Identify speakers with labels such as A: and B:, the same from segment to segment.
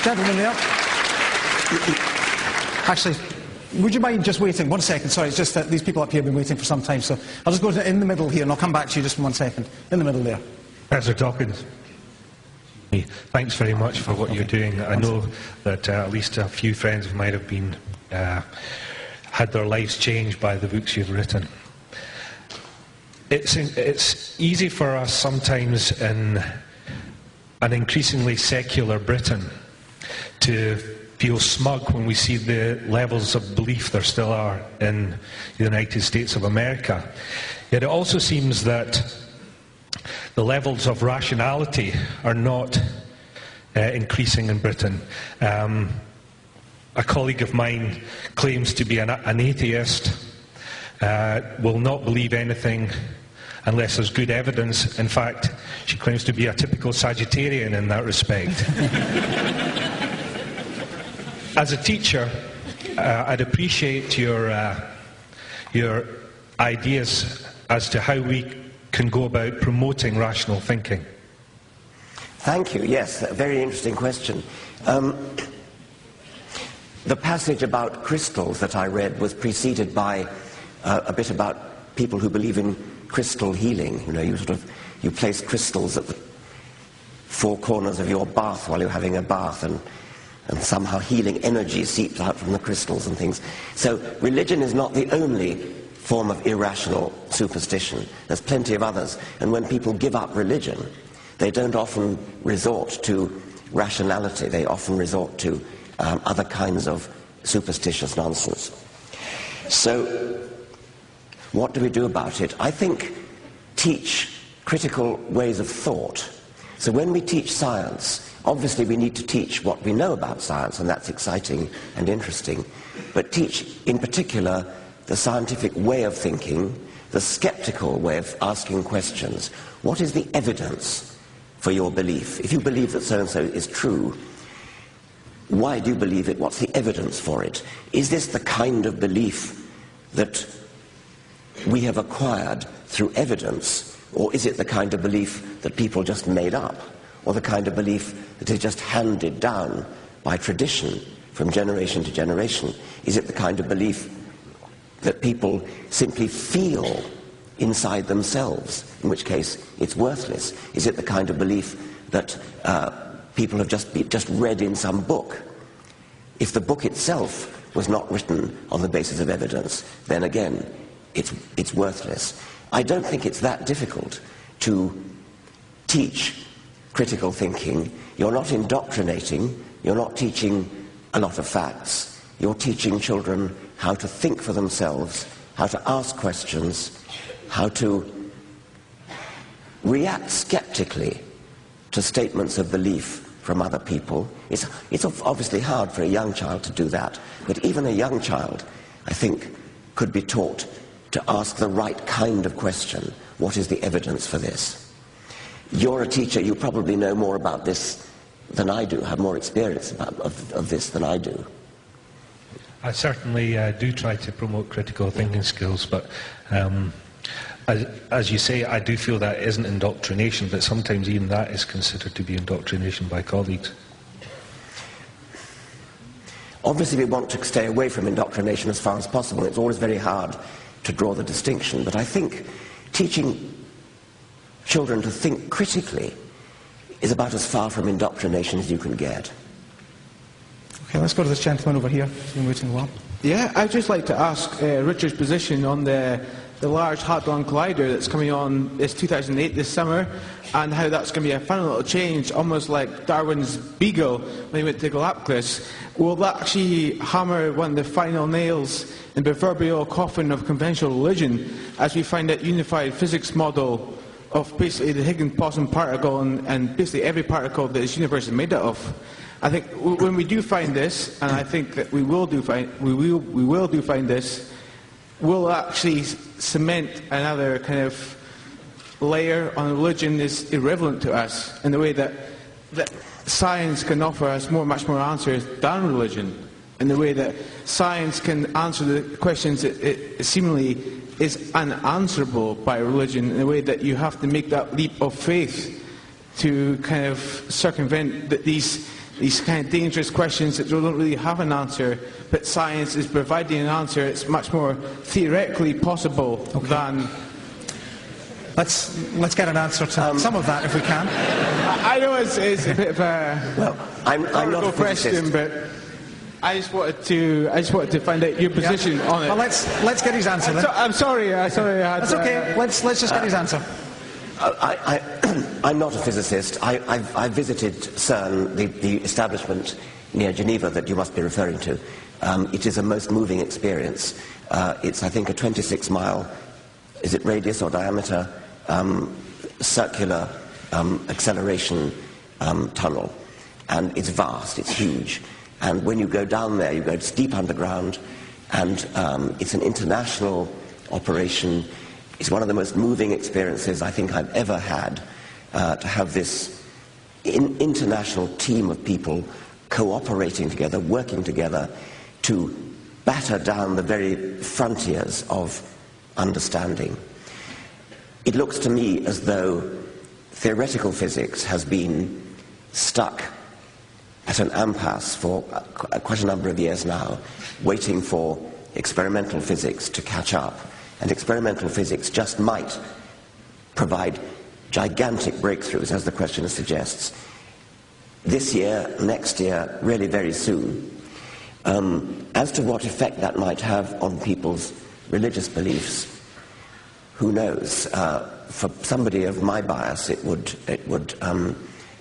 A: Gentleman there. Actually, would you mind just waiting 1 second? Sorry, it's just that these people up here have been waiting for some time, so I'll just go in the middle here and I'll come back to you just in 1 second. In the middle there.
B: Richard Dawkins. Thanks very much for what you're doing. I know that at least a few friends of mine have been had their lives changed by the books you've written. It's easy for us sometimes in an increasingly secular Britain to feel smug when we see the levels of belief there still are in the United States of America. Yet it also seems that the levels of rationality are not increasing in Britain. A colleague of mine claims to be an atheist, will not believe anything unless there's good evidence. In fact, she claims to be a typical Sagittarian in that respect. As a teacher, I'd appreciate your ideas as to how we can go about promoting rational thinking.
C: Thank you. Yes, a very interesting question. The passage about crystals that I read was preceded by a bit about people who believe in crystal healing. You know, you place crystals at the four corners of your bath while you're having a bath, and somehow healing energy seeps out from the crystals and things. So religion is not the only form of irrational superstition. There's plenty of others. And when people give up religion, they don't often resort to rationality. They often resort to other kinds of superstitious nonsense. So what do we do about it? I think teach critical ways of thought. So when we teach science, obviously we need to teach what we know about science, and that's exciting and interesting, but teach in particular the scientific way of thinking, the skeptical way of asking questions. What is the evidence for your belief? If you believe that so-and-so is true, why do you believe it? What's the evidence for it? Is this the kind of belief that we have acquired through evidence, or is it the kind of belief that people just made up, or the kind of belief that is just handed down by tradition from generation to generation? Is it the kind of belief that people simply feel inside themselves, in which case it's worthless? Is it the kind of belief that people have just read in some book? If the book itself was not written on the basis of evidence, then again, it's worthless. I don't think it's that difficult to teach critical thinking. You're not indoctrinating, you're not teaching a lot of facts. You're teaching children how to think for themselves, how to ask questions, how to react skeptically to statements of belief from other people. It's obviously hard for a young child to do that, but even a young child, I think, could be taught to ask the right kind of question. What is the evidence for this? You're a teacher, you probably know more about this than I do, have more experience of this than I do.
B: I certainly do try to promote critical thinking skills, but as you say, I do feel that isn't indoctrination, but sometimes even that is considered to be indoctrination by colleagues.
C: Obviously we want to stay away from indoctrination as far as possible. It's always very hard to draw the distinction, but I think teaching children to think critically is about as far from indoctrination as you can get.
A: Okay, let's go to this gentleman over here. He's been waiting a while.
D: Yeah, I'd just like to ask Richard's position on the Large Hadron Collider that's coming on this 2008 this summer, and how that's going to be a fun little change, almost like Darwin's beagle when he went to Galapagos. Will that actually hammer one of the final nails in the proverbial coffin of conventional religion, as we find that unified physics model of basically the Higgs boson particle and basically every particle that this universe is made out of? I think when we do find this, and I think that we will do find this, will actually cement another kind of layer on religion is irrelevant to us, in the way that science can offer us much more answers than religion, in the way that science can answer the questions it seemingly is unanswerable by religion, in the way that you have to make that leap of faith to kind of circumvent these these kind of dangerous questions that don't really have an answer, but science is providing an answer. It's much more theoretically possible than...
A: Let's get an answer to some of that if we can.
D: I know it's a bit of a...
C: Well, I'm not a
D: question, but I just wanted to find out your position on it.
A: Well, let's get his answer then.
D: I'm sorry. That's
A: okay. Let's just get his answer.
C: I'm not a physicist. I visited CERN, the establishment near Geneva that you must be referring to. It is a most moving experience. It's, I think, a 26-mile, is it radius or diameter, circular acceleration tunnel. And it's vast, it's huge. And when you go down there, it's deep underground, and it's an international operation. It's one of the most moving experiences I think I've ever had, to have this international team of people cooperating together, working together to batter down the very frontiers of understanding. It looks to me as though theoretical physics has been stuck at an impasse for quite a number of years now, waiting for experimental physics to catch up. And experimental physics just might provide gigantic breakthroughs, as the questioner suggests, this year, next year, really very soon. As to what effect that might have on people's religious beliefs, who knows? For somebody of my bias, it would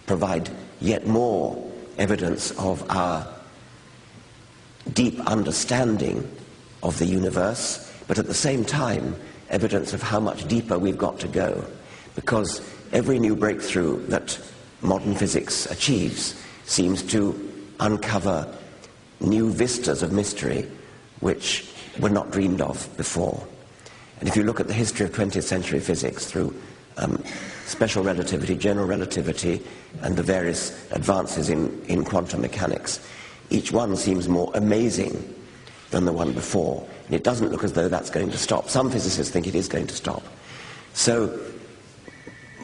C: provide yet more evidence of our deep understanding of the universe, but at the same time, evidence of how much deeper we've got to go. Because every new breakthrough that modern physics achieves seems to uncover new vistas of mystery which were not dreamed of before. And if you look at the history of 20th century physics through special relativity, general relativity, and the various advances in quantum mechanics, each one seems more amazing than the one before. And it doesn't look as though that's going to stop. Some physicists think it is going to stop. So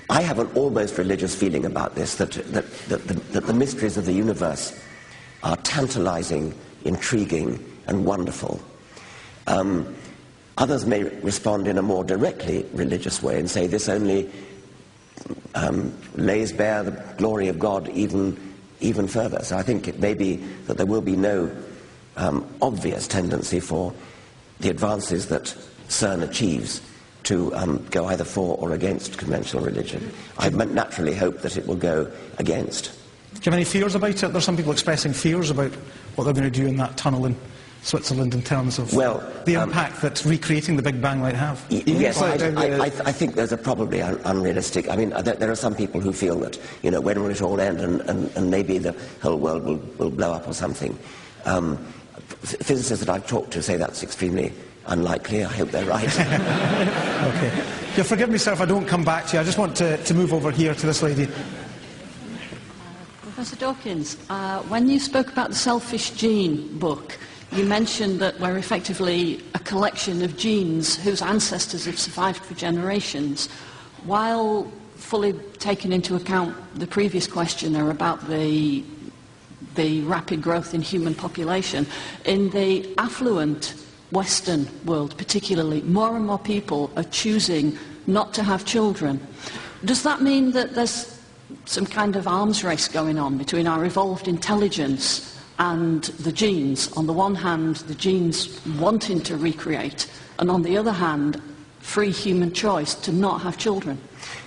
C: I have an almost religious feeling about this, that the mysteries of the universe are tantalizing, intriguing, and wonderful. Others may respond in a more directly religious way and say this only lays bare the glory of God even further. So I think it may be that there will be no obvious tendency for the advances that CERN achieves to go either for or against conventional religion. I naturally hope that it will go against.
A: Do you have any fears about it? There's some people expressing fears about what they're going to do in that tunnel in Switzerland in terms of the impact that recreating the Big Bang might have.
C: Yes, I think those are probably unrealistic. I mean, there are some people who feel that, when will it all end and maybe the whole world will blow up or something. Physicists that I've talked to say that's extremely unlikely. I hope they're right.
A: Okay. You'll forgive me, sir, if I don't come back to you. I just want to move over here to this lady.
E: Professor Dawkins, when you spoke about the Selfish Gene book, you mentioned that we're effectively a collection of genes whose ancestors have survived for generations. While fully taking into account the previous questioner about the rapid growth in human population, in the affluent Western world particularly, more and more people are choosing not to have children. Does that mean that there's some kind of arms race going on between our evolved intelligence and the genes? On the one hand, the genes wanting to recreate, and on the other hand, free human choice to not have children.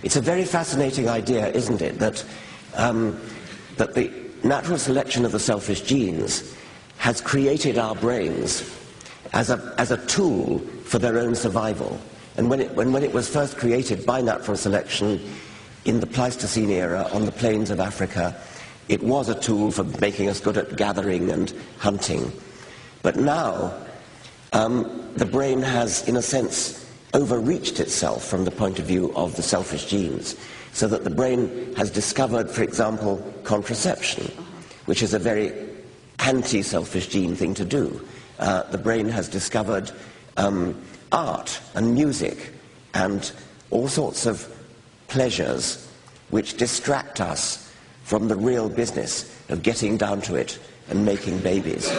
C: It's a very fascinating idea, isn't it, that the natural selection of the selfish genes has created our brains as a tool for their own survival. And when it was first created by natural selection in the Pleistocene era on the plains of Africa, it was a tool for making us good at gathering and hunting. But now, the brain has, in a sense, overreached itself from the point of view of the selfish genes, so that the brain has discovered, for example, contraception, which is a very anti-selfish gene thing to do. The brain has discovered art and music and all sorts of pleasures which distract us from the real business of getting down to it and making babies.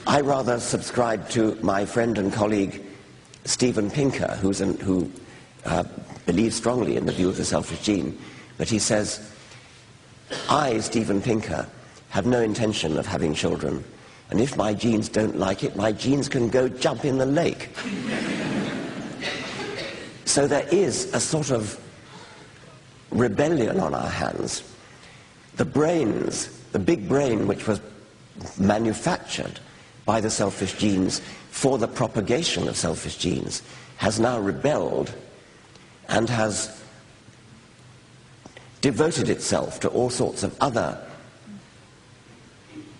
C: I rather subscribe to my friend and colleague Steven Pinker, who believes strongly in the view of the selfish gene, but he says, I, Steven Pinker, have no intention of having children, and if my genes don't like it, my genes can go jump in the lake. So there is a sort of rebellion on our hands. The brains, the big brain which was manufactured by the selfish genes for the propagation of selfish genes, has now rebelled and has devoted itself to all sorts of other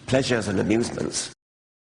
C: pleasures and amusements